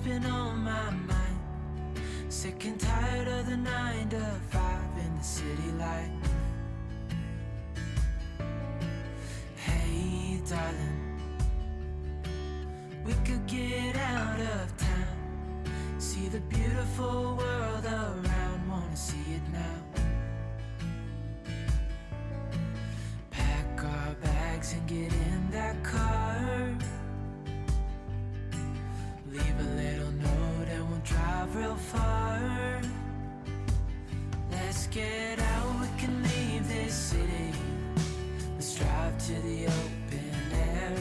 been on my mind. Sick and tired of the 9 to 5 in the city light. Hey darling, we could get out of town, see the beautiful world around, wanna see it now. Pack our bags and get in that car, leave a little note and we'll drive real far. Let's get out, we can leave this city. Let's drive to the open air.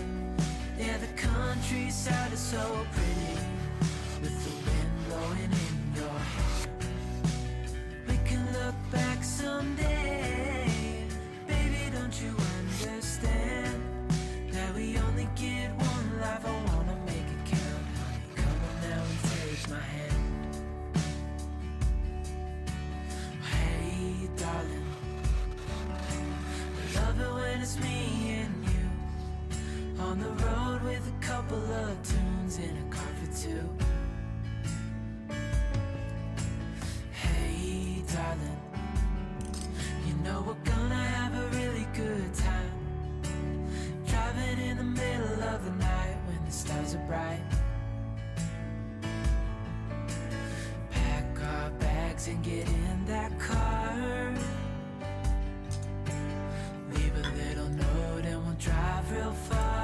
Yeah, the countryside is so pretty, with the wind blowing in your hair. We can look back someday. Baby, don't you understand that we only get one life? I wanna make it count, honey. Come on now and take my hand. Hey darling, I love it when it's me and you, on the road with a couple of tunes in a car for two. Hey darling, you know we're gonna have a really good time, driving in the middle of the night when the stars are bright. Pack our bags and get in that car, leave a little note and we'll drive real far.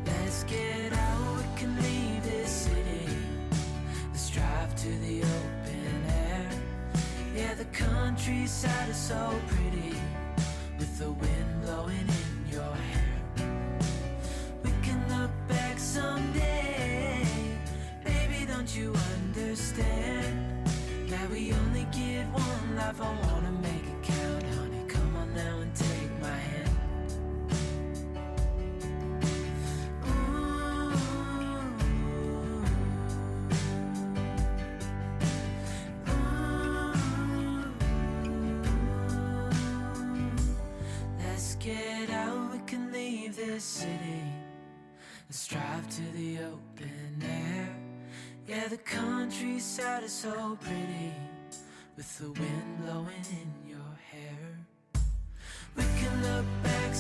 Let's get out, we can leave this city. Let's drive to the open air. Yeah, the countryside is so pretty, with the wind blowing in your hair. We can look back someday. Baby, don't you understand that we only get one life? I wanna make it count, honey. Come on now and take my hand. Let's get out, we can leave this city. Let's drive to the open air. Yeah, the countryside is so pretty, with the wind blowing in your hair. We can look back